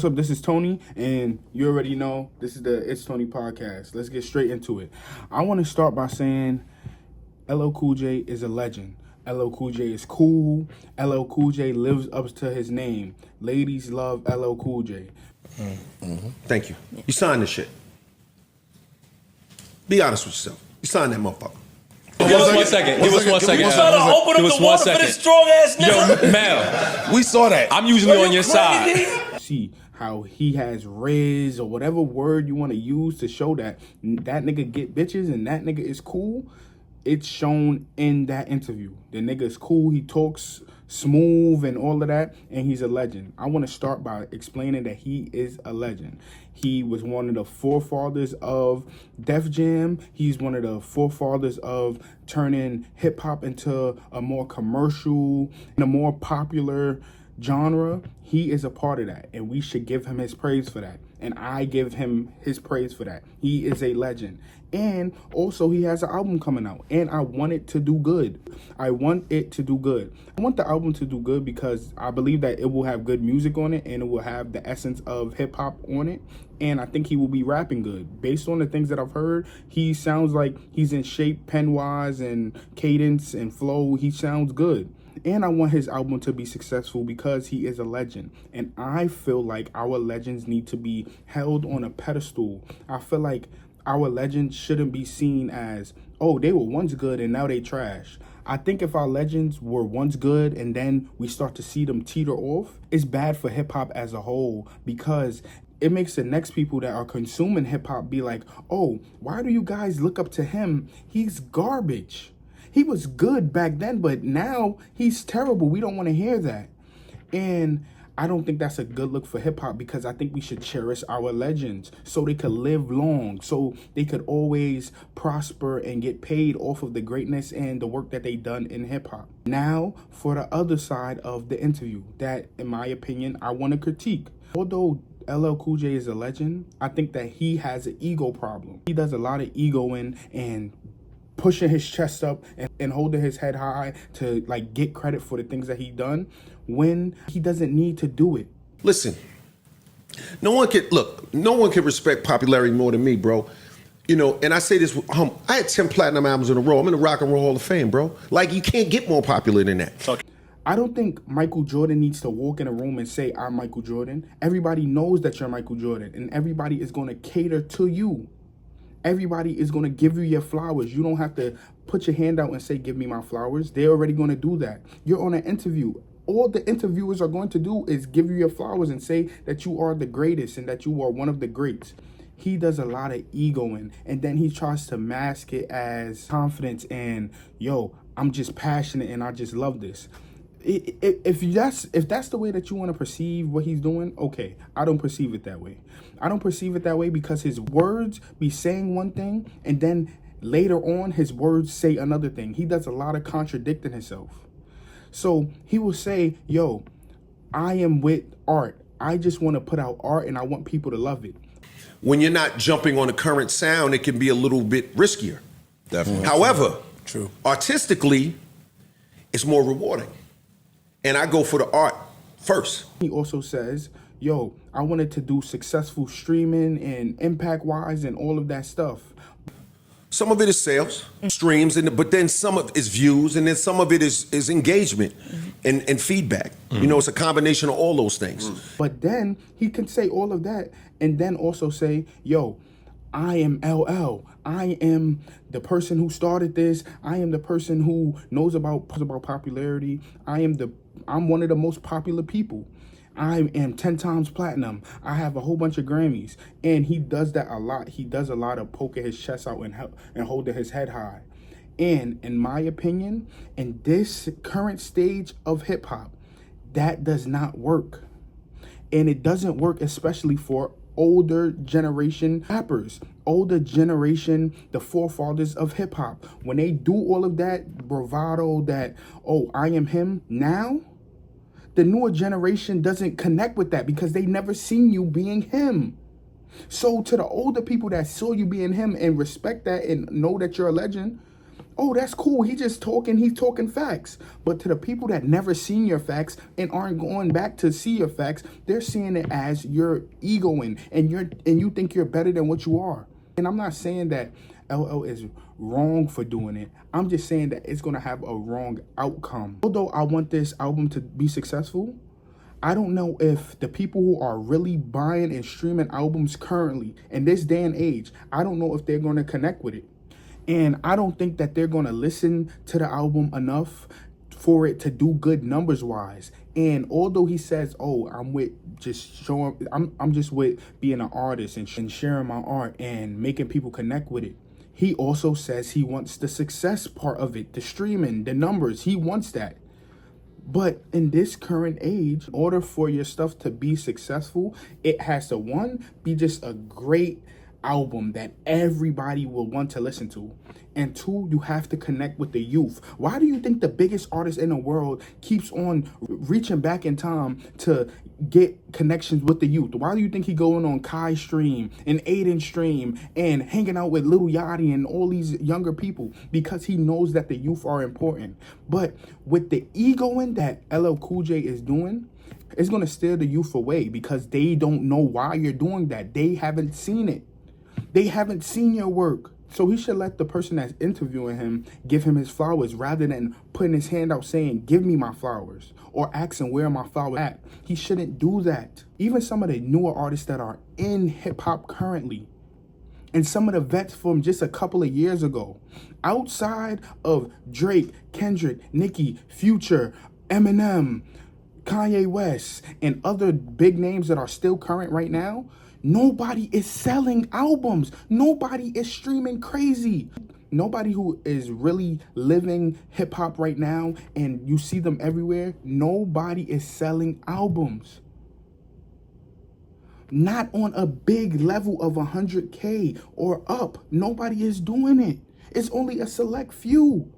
What's up? This is Tony, and you already know this is the It's Tony podcast. Let's get straight into it. I want to start by saying LLCOOLJ is a legend. LLCOOLJ is cool. LLCOOLJ lives up to his name. Ladies love LLCOOLJ. Thank you. You signed this shit. Be honest with yourself. You signed that motherfucker. Give us 1 second. Give us 1 second. You trying to open up the water for this strong ass nigga? Yo, Mel, We saw that. I'm usually on your side. See how he has riz or whatever word you want to use to show that nigga get bitches and that nigga is cool. It's shown in that interview. The nigga is cool. He talks smooth and all of that, and he's a legend. I want to start by explaining that he is a legend. He was one of the forefathers of Def Jam. He's one of the forefathers of turning hip hop into a more commercial and a more popular genre. He is a part of that, and we should give him his praise for that. And I give him his praise for that. He is a legend. And also he has an album coming out, and I want it to do good. I want it to do good. I want the album to do good because I believe that it will have good music on it, and it will have the essence of hip hop on it. And I think he will be rapping good. Based on the things that I've heard, he sounds like he's in shape pen-wise and cadence and flow. He sounds good. And I want his album to be successful because he is a legend. And I feel like our legends need to be held on a pedestal. I feel like our legends shouldn't be seen as, oh, they were once good and now they trash. I think if our legends were once good and then we start to see them teeter off, it's bad for hip hop as a whole, because it makes the next people that are consuming hip hop be like, oh, why do you guys look up to him? He's garbage. He was good back then, but now he's terrible. We don't want to hear that. And I don't think that's a good look for hip hop, because I think we should cherish our legends so they could live long, so they could always prosper and get paid off of the greatness and the work that they done in hip hop. Now, for the other side of the interview that, in my opinion, I want to critique. Although LLCOOLJ is a legend, I think that he has an ego problem. He does a lot of egoing and pushing his chest up and holding his head high to like get credit for the things that he done when he doesn't need to do it. Listen, no one can respect popularity more than me, bro. You know, and I say this, I had 10 platinum albums in a row. I'm in the Rock and Roll Hall of Fame, bro. Like, you can't get more popular than that. I don't think Michael Jordan needs to walk in a room and say, I'm Michael Jordan. Everybody knows that you're Michael Jordan, and everybody is going to cater to you. Everybody is going to give you your flowers. You don't have to put your hand out and say, give me my flowers. They're already going to do that. You're on an interview. All the interviewers are going to do is give you your flowers and say that you are the greatest and that you are one of the greats. He does a lot of egoing, and then he tries to mask it as confidence and, yo, I'm just passionate and I just love this. If that's the way that you want to perceive what he's doing, okay. I don't perceive it that way. I don't perceive it that way because his words be saying one thing, and then later on his words say another thing. He does a lot of contradicting himself. So he will say, yo, I am with art. I just want to put out art and I want people to love it. When you're not jumping on a current sound, it can be a little bit riskier. Definitely. However, True. Artistically, it's more rewarding. And I go for the art first. He also says, yo, I wanted to do successful streaming and impact-wise and all of that stuff. Some of it is sales, streams, but then some of it is views, and then some of it is engagement and feedback. You know, it's a combination of all those things. But then he can say all of that and then also say, yo, I am LL. I am the person who started this. I am the person who knows about popularity. I'm one of the most popular people. I am 10 times platinum. I have a whole bunch of Grammys. And he does that a lot. He does a lot of poking his chest out and holding his head high. And in my opinion, in this current stage of hip hop, that does not work. And it doesn't work especially for older generation rappers, older generation, the forefathers of hip hop. When they do all of that bravado, that, oh, I am him now, the newer generation doesn't connect with that because they never seen you being him. So to the older people that saw you being him and respect that and know that you're a legend, Oh, that's cool. He's talking facts. But to the people that never seen your facts and aren't going back to see your facts, they're seeing it as you're egoing and you think you're better than what you are. And I'm not saying that LL is wrong for doing it. I'm just saying that it's gonna have a wrong outcome. Although I want this album to be successful, I don't know if the people who are really buying and streaming albums currently in this day and age, I don't know if they're gonna connect with it. And I don't think that they're going to listen to the album enough for it to do good numbers wise. And although he says, oh, I'm just with being an artist and sharing my art and making people connect with it. He also says he wants the success part of it, the streaming, the numbers. He wants that. But in this current age, in order for your stuff to be successful, it has to, one, be just a great album that everybody will want to listen to, and two, you have to connect with the youth. Why do you think the biggest artist in the world keeps on reaching back in time to get connections with the youth? Why do you think he going on Kai stream and Aiden stream and hanging out with Lil Yachty and all these younger people? Because he knows that the youth are important. But with the egoing that LLCOOLJ is doing, it's going to steer the youth away because they don't know why you're doing that. They haven't seen it. They haven't seen your work. So he should let the person that's interviewing him give him his flowers rather than putting his hand out saying, give me my flowers, or asking where my flowers at. He shouldn't do that. Even some of the newer artists that are in hip hop currently, and some of the vets from just a couple of years ago, outside of Drake, Kendrick, Nicki, Future, Eminem, Kanye West, and other big names that are still current right now, nobody is selling albums. Nobody is streaming crazy. Nobody who is really living hip hop right now, and you see them everywhere, nobody is selling albums. Not on a big level of 100K or up. Nobody is doing it. It's only a select few.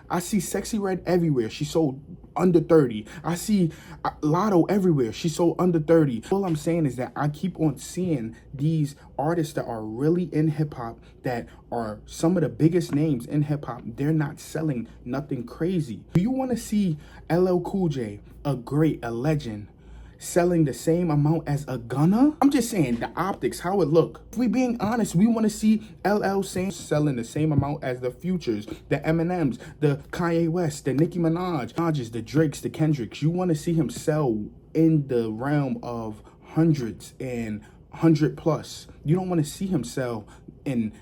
I see Sexy Red everywhere. She sold under 30. I see Lotto everywhere. She sold under 30. All I'm saying is that I keep on seeing these artists that are really in hip hop, that are some of the biggest names in hip hop. They're not selling nothing crazy. Do you want to see LLCOOLJ, a legend, selling the same amount as a Gunna? I'm just saying the optics, how it look. If we being honest, we want to see LL selling the same amount as the Futures, the Eminems, the Kanye West, the Nicki Minaj's, the Drakes, the Kendricks. You want to see him sell in the realm of hundreds and 100 plus. You don't want to see him sell in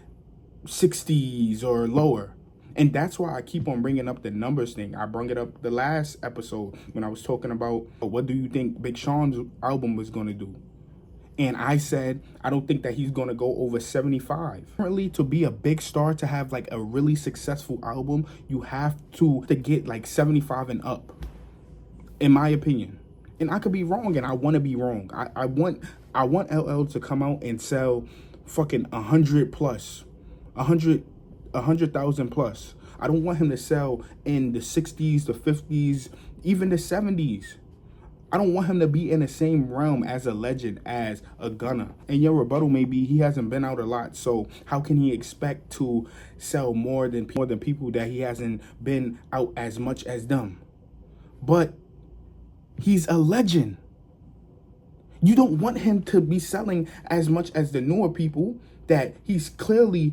60s or lower. And that's why I keep on bringing up the numbers thing. I brought it up the last episode when I was talking about what do you think Big Sean's album was going to do. And I said, I don't think that he's going to go over 75. Currently, to be a big star, to have like a really successful album, you have to get like 75 and up, in my opinion. And I could be wrong, and I want to be wrong. I want LL to come out and sell fucking 100 plus, 100,000 plus. I don't want him to sell in the 60s, the 50s, even the 70s. I don't want him to be in the same realm as a legend as a Gunna. And your rebuttal may be he hasn't been out a lot, so how can he expect to sell more than people that he hasn't been out as much as them? But he's a legend. You don't want him to be selling as much as the newer people that he's clearly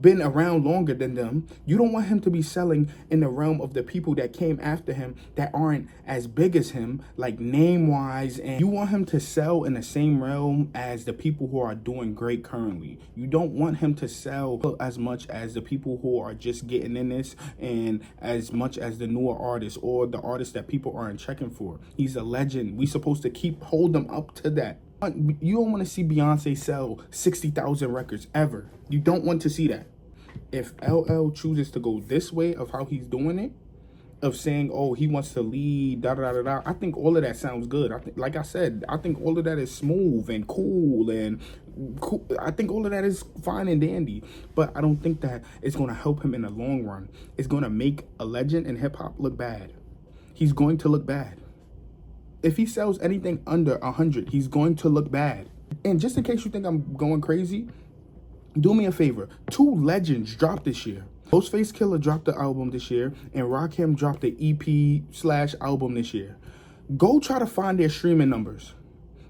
been around longer than them. You don't want him to be selling in the realm of the people that came after him that aren't as big as him, like name wise, and you want him to sell in the same realm as the people who are doing great currently. You don't want him to sell as much as the people who are just getting in this, and as much as the newer artists or the artists that people aren't checking for. He's a legend. We supposed to hold them up to that. You don't want to see Beyonce sell 60,000 records ever. You don't want to see that. If LL chooses to go this way of how he's doing it, of saying, oh, he wants to lead, da-da-da-da-da, I think all of that sounds good. Like I said, I think all of that is smooth and cool and cool. I think all of that is fine and dandy. But I don't think that it's going to help him in the long run. It's going to make a legend in hip-hop look bad. He's going to look bad. If he sells anything under 100, he's going to look bad. And just in case you think I'm going crazy, Do me a favor. 2 legends dropped this year. Ghostface Killer dropped the album this year, and Rakim dropped the EP/album this year. Go try to find their streaming numbers.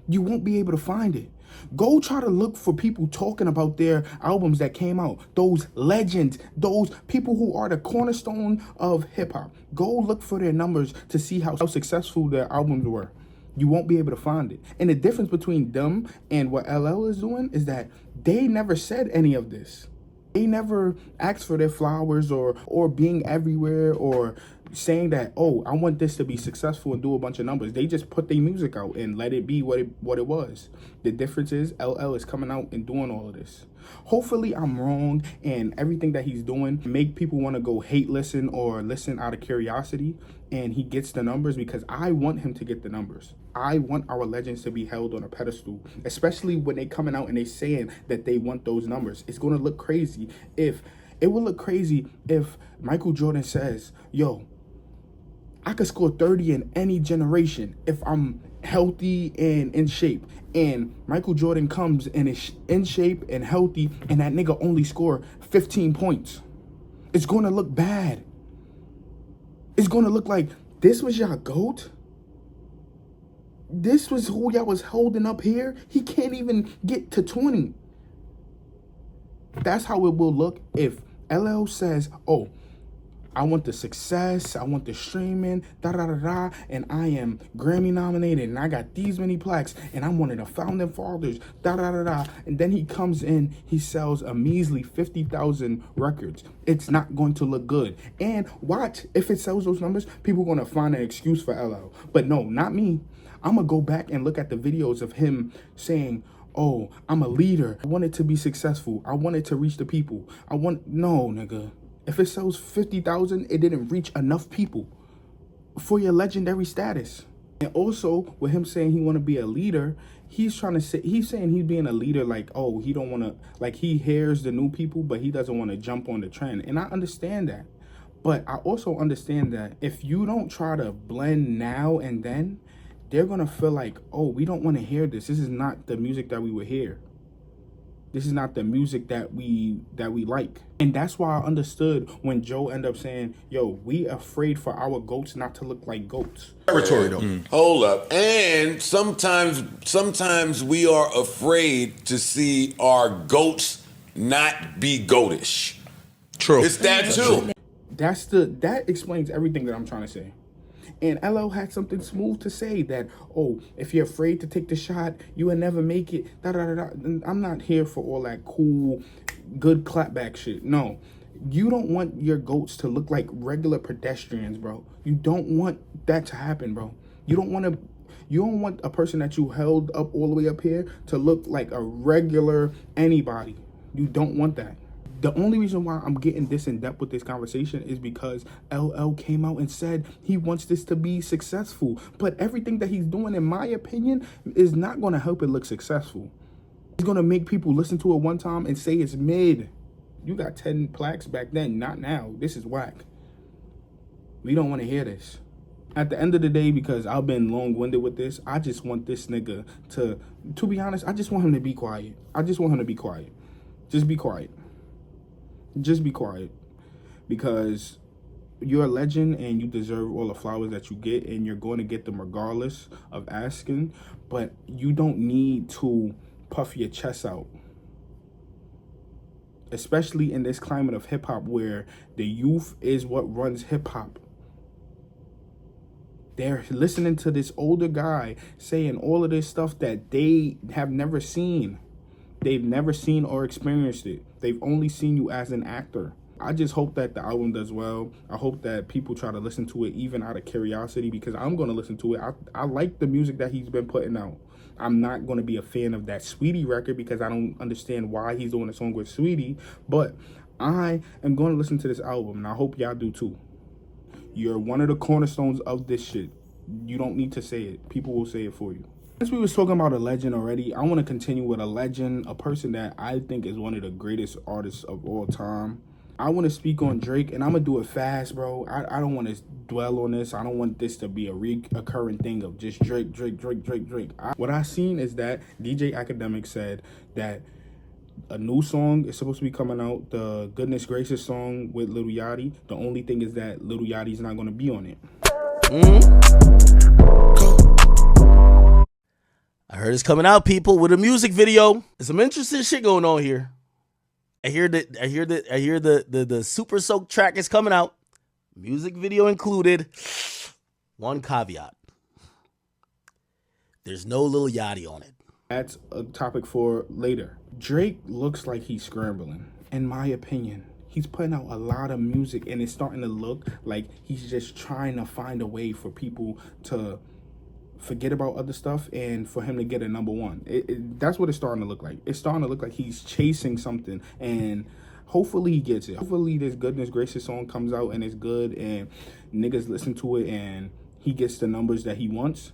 You won't be able to find it. Go try to look for people talking about their albums that came out. Those legends, those people who are the cornerstone of hip hop. Go look for their numbers to see how successful their albums were. You won't be able to find it. And the difference between them and what LL is doing is that they never said any of this. They never asked for their flowers or being everywhere or saying that, oh, I want this to be successful and do a bunch of numbers. They just put their music out and let it be what it was. The difference is LL is coming out and doing all of this. Hopefully I'm wrong and everything that he's doing make people want to go hate listen or listen out of curiosity, and he gets the numbers because I want him to get the numbers. I want our legends to be held on a pedestal, especially when they coming out and they saying that they want those numbers. It's going to look crazy if Michael Jordan says, yo, I could score 30 in any generation if I'm healthy and in shape. And Michael Jordan comes and is in shape and healthy, and that nigga only score 15 points. It's going to look bad. It's going to look like this was y'all GOAT. This was who y'all was holding up here. He can't even get to 20. That's how it will look if LL says, oh, I want the success, I want the streaming, and I am Grammy nominated, and I got these many plaques, and I'm one of the founding fathers, and then he comes in, he sells a measly 50,000 records. It's not going to look good. And watch, if it sells those numbers, people are going to find an excuse for LL. But no, not me. I'm going to go back and look at the videos of him saying, oh, I'm a leader. I want it to be successful. I want it to reach the people. No, nigga. If it sells 50,000, it didn't reach enough people for your legendary status. And also, with him saying he want to be a leader, he's saying he's being a leader like, oh, he don't want to, like he hears the new people, but he doesn't want to jump on the trend. And I understand that. But I also understand that if you don't try to blend now and then, they're going to feel like, oh, we don't want to hear this. This is not the music that we would hear. This is not the music that we like. And that's why I understood when Joe ended up saying, yo, we afraid for our goats not to look like goats. Territory though. Hold up. And sometimes we are afraid to see our goats not be goatish. True. It's that too. That explains everything that I'm trying to say. And LL had something smooth to say that, oh, if you're afraid to take the shot, you will never make it. I'm not here for all that cool, good clapback shit. No, you don't want your goats to look like regular pedestrians, bro. You don't want that to happen, bro. You don't want a person that you held up all the way up here to look like a regular anybody. You don't want that. The only reason why I'm getting this in depth with this conversation is because LL came out and said he wants this to be successful. But everything that he's doing, in my opinion, is not going to help it look successful. He's going to make people listen to it one time and say it's mid. You got 10 plaques back then, not now. This is whack. We don't want to hear this. At the end of the day, because I've been long-winded with this, I just want this nigga to be honest, I just want him to be quiet. I just want him to be quiet. Just be quiet. Just be quiet, because you're a legend and you deserve all the flowers that you get, and you're going to get them regardless of asking, but you don't need to puff your chest out, especially in this climate of hip-hop where the youth is what runs hip-hop. They're listening to this older guy saying all of this stuff that they have never seen. They've never seen or experienced it. They've only seen you as an actor. I just hope that the album does well. I hope that people try to listen to it even out of curiosity, because I'm going to listen to it. I like the music that he's been putting out. I'm not going to be a fan of that Sweetie record because I don't understand why he's doing a song with Sweetie, but I am going to listen to this album, and I hope y'all do too. You're one of the cornerstones of this shit. You don't need to say it. People will say it for you. Since we was talking about a legend already, I want to continue with a legend, a person that I think is one of the greatest artists of all time. I want to speak on Drake, and I'm going to do it fast, bro. I don't want to dwell on this. I don't want this to be a recurring thing of just Drake. What I seen is that DJ Academic said that A new song is supposed to be coming out. The Goodness Gracious song with Lil Yachty. The only thing is that Lil Yachty's not going to be on it. I heard it's coming out, people, with a music video. There's some interesting shit going on here. I hear the Super Soak track is coming out. Music video included. One caveat. There's no Lil Yachty on it. That's a topic for later. Drake looks like he's scrambling, in my opinion. He's putting out a lot of music, and it's starting to look like he's just trying to find a way for people to forget about other stuff and for him to get a number one. That's what it's starting to look like. It's starting to look like he's chasing something, and hopefully he gets it. Hopefully this Goodness Gracious song comes out and it's good and niggas listen to it and he gets the numbers that he wants.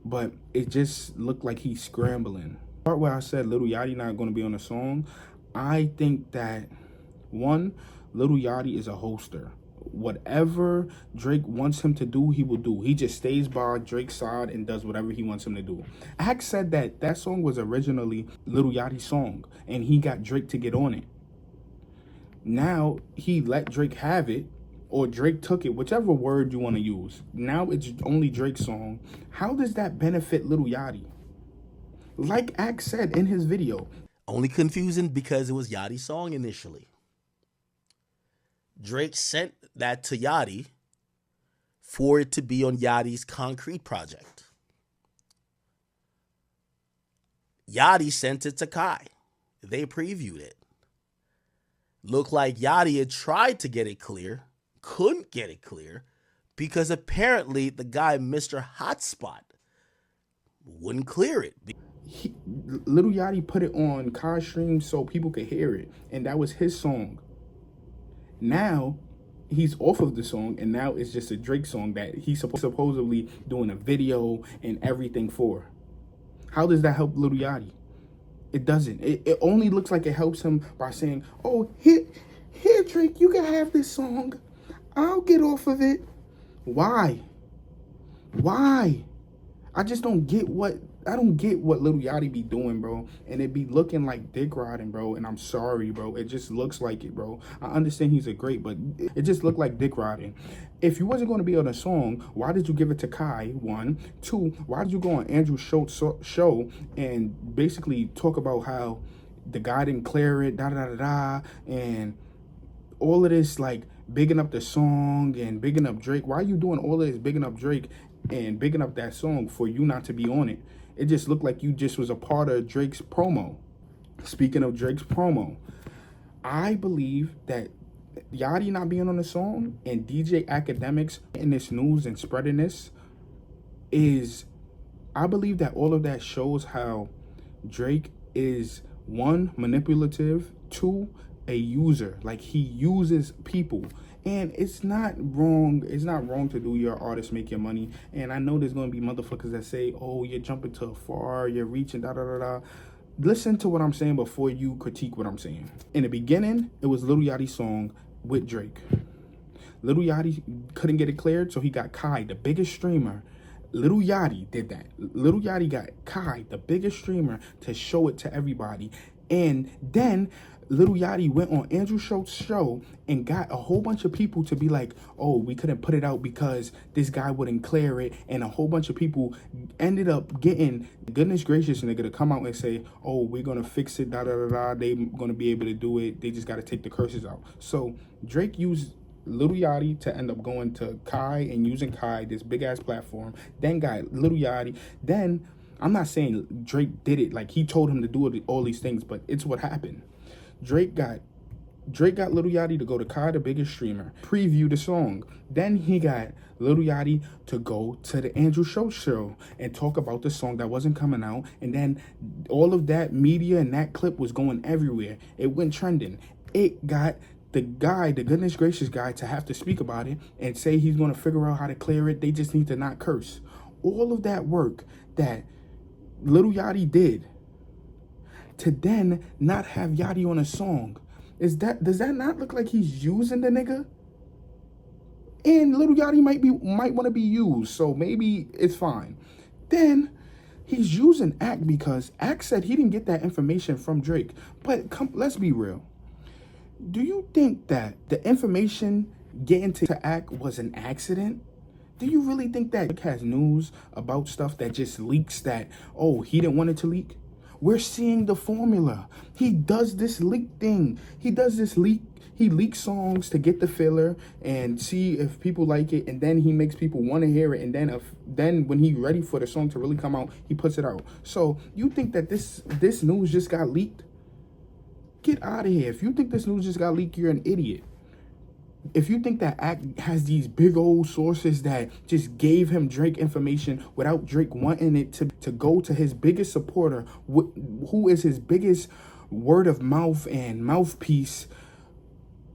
But it just looked like he's scrambling. The part where I said Lil Yachty not going to be on the song, I think that, one, Lil Yachty is a hoster. Whatever Drake wants him to do, he will do. He just stays by Drake's side and does whatever he wants him to do. Axe said that song was originally Lil Yachty's song, and he got Drake to get on it. Now, he let Drake have it, or Drake took it, whichever word you want to use. Now it's only Drake's song. How does that benefit Lil Yachty? Like Axe said in his video. Only confusing because it was Yachty's song initially. Drake sent that to Yachty for it to be on Yachty's Concrete project. Yachty sent it to Kai. They previewed it. Looked like Yachty had tried to get it clear, couldn't get it clear, because apparently the guy, Mr. Hotspot, wouldn't clear it. Lil Yachty put it on Kai's stream so people could hear it, and that was his song. Now he's off of the song, and now it's just a Drake song that he's supposedly doing a video and everything for. How does that help Lil Yachty? It doesn't. It only looks like it helps him by saying, oh, here, Drake, you can have this song. I'll get off of it. Why? I just don't get what Lil Yachty be doing, bro. And it be looking like dick riding, bro. And I'm sorry, bro. It just looks like it, bro. I understand he's a great, but it just looked like dick riding. If you wasn't going to be on a song, why did you give it to Kai? One. Two, why did you go on Andrew Schultz's show and basically talk about how the guy didn't clear it, and all of this, like, bigging up the song and bigging up Drake? Why are you doing all of this bigging up Drake and bigging up that song for you not to be on it? It just looked like you just was a part of Drake's promo. Speaking of Drake's promo, I believe that Yachty not being on the song and DJ Academics in this news and spreading this is, I believe that all of that shows how Drake is, one, manipulative, two, a user. Like, he uses people. And it's not wrong. It's not wrong to do your artist, make your money. And I know there's going to be motherfuckers that say, oh, you're jumping too far, you're reaching, Listen to what I'm saying before you critique what I'm saying. In the beginning, it was Lil Yachty's song with Drake. Lil Yachty couldn't get it cleared, so he got Kai, the biggest streamer. Lil Yachty did that. Lil Yachty got Kai, the biggest streamer, to show it to everybody. And then Lil Yachty went on Andrew Schultz's show and got a whole bunch of people to be like, oh, we couldn't put it out because this guy wouldn't clear it. And a whole bunch of people ended up getting the Goodness Gracious nigga to come out and say, oh, we're going to fix it, They going to be able to do it. They just got to take the curses out. So Drake used Lil Yachty to end up going to Kai and using Kai, this big-ass platform. Then got Lil Yachty. Then, I'm not saying Drake did it. Like, he told him to do all these things, but it's what happened. Drake got Lil Yachty to go to Kai, the biggest streamer, preview the song. Then he got Lil Yachty to go to the Andrew Schultz show and talk about the song that wasn't coming out. And then all of that media and that clip was going everywhere. It went trending. It got the guy, the Goodness Gracious guy, to have to speak about it and say he's going to figure out how to clear it. They just need to not curse. All of that work that Lil Yachty did to then not have Yachty on a song, does that not look like he's using the nigga? And Lil Yachty might want to be used, so maybe it's fine. Then He's using Act because Act said he didn't get that information from Drake. But let's be real. Do you think that the information getting to Act was an accident? Do you really think that Drake has news about stuff that just leaks that, oh, he didn't want it to leak? We're seeing the formula. He does this leak thing. He does this leak. He leaks songs to get the filler and see if people like it, and then he makes people want to hear it, and then when he's ready for the song to really come out, he puts it out. So you think that this news just got leaked? Get out of here. If you think this news just got leaked, you're an idiot. If you think that Act has these big old sources that just gave him Drake information without Drake wanting it to go to his biggest supporter, who is his biggest word of mouth and mouthpiece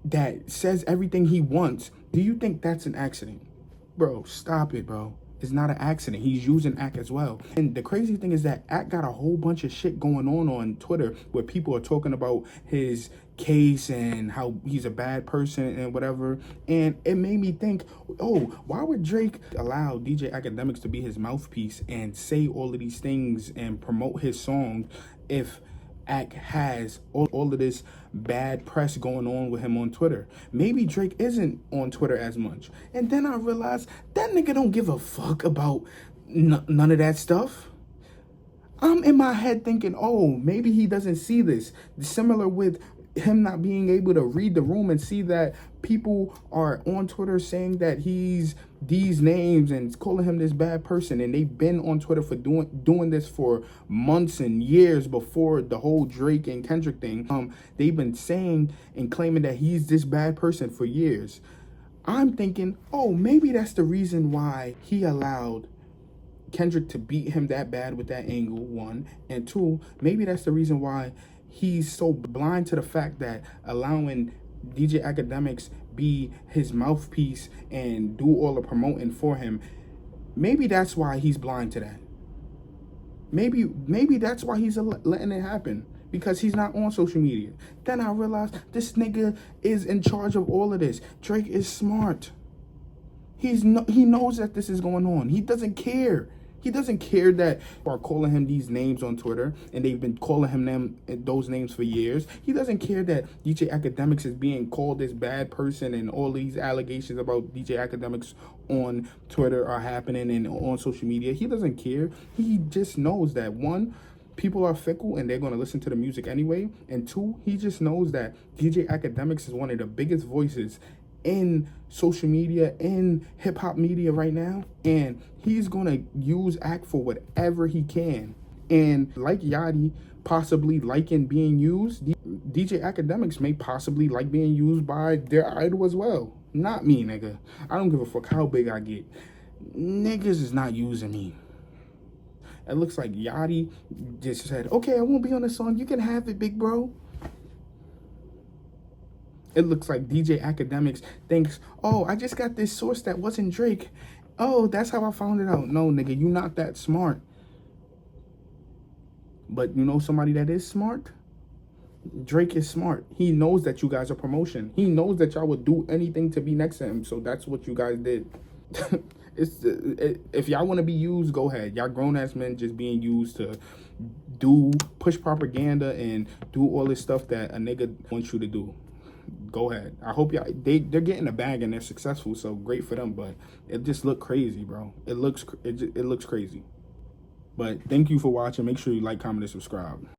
that says everything he wants, do you think that's an accident? Bro, stop it, bro. It's not an accident. He's using Act as well. And the crazy thing is that Act got a whole bunch of shit going on Twitter where people are talking about his case and how he's a bad person and whatever. And it made me think, oh, why would Drake allow DJ Academics to be his mouthpiece and say all of these things and promote his song if Act has all of this bad press going on with him on Twitter? Maybe Drake isn't on Twitter as much. And then I realized that nigga don't give a fuck about none of that stuff. I'm in my head thinking, oh, maybe he doesn't see this. Similar with him not being able to read the room and see that people are on Twitter saying that he's these names and calling him this bad person, and they've been on Twitter for doing this for months and years before the whole Drake and Kendrick thing. They've been saying and claiming that he's this bad person for years. I'm thinking, oh, maybe that's the reason why he allowed Kendrick to beat him that bad with that angle, one. And two, maybe that's the reason why he's so blind to the fact that allowing DJ Academics be his mouthpiece and do all the promoting for him. Maybe that's why he's blind to that. Maybe that's why he's letting it happen, because he's not on social media. Then I realized this nigga is in charge of all of this. Drake is smart. He knows that this is going on. He doesn't care. He doesn't care that people are calling him these names on Twitter, and they've been calling him those names for years. He doesn't care that DJ Academics is being called this bad person, and all these allegations about DJ Academics on Twitter are happening and on social media. He doesn't care. He just knows that, one, people are fickle and they're going to listen to the music anyway, and two, he just knows that DJ Academics is one of the biggest voices in social media, in hip-hop media right now, and he's gonna use Act for whatever he can. And like Yachty possibly liking being used, DJ Academics may possibly like being used by their idol as well. Not me, nigga. I don't give a fuck how big I get. Niggas is not using me. It looks like Yachty just said, okay, I won't be on the song, you can have it, big bro. It looks like DJ Academics thinks, oh, I just got this source that wasn't Drake. Oh, that's how I found it out. No, nigga, you not that smart. But you know somebody that is smart? Drake is smart. He knows that you guys are promotion. He knows that y'all would do anything to be next to him. So that's what you guys did. If y'all want to be used, go ahead. Y'all grown-ass men just being used to push propaganda and do all this stuff that a nigga wants you to do. Go ahead. I hope y'all they're getting a bag and they're successful, so great for them. But it just looked crazy, bro. It looks crazy. But thank you for watching. Make sure you like, comment, and subscribe.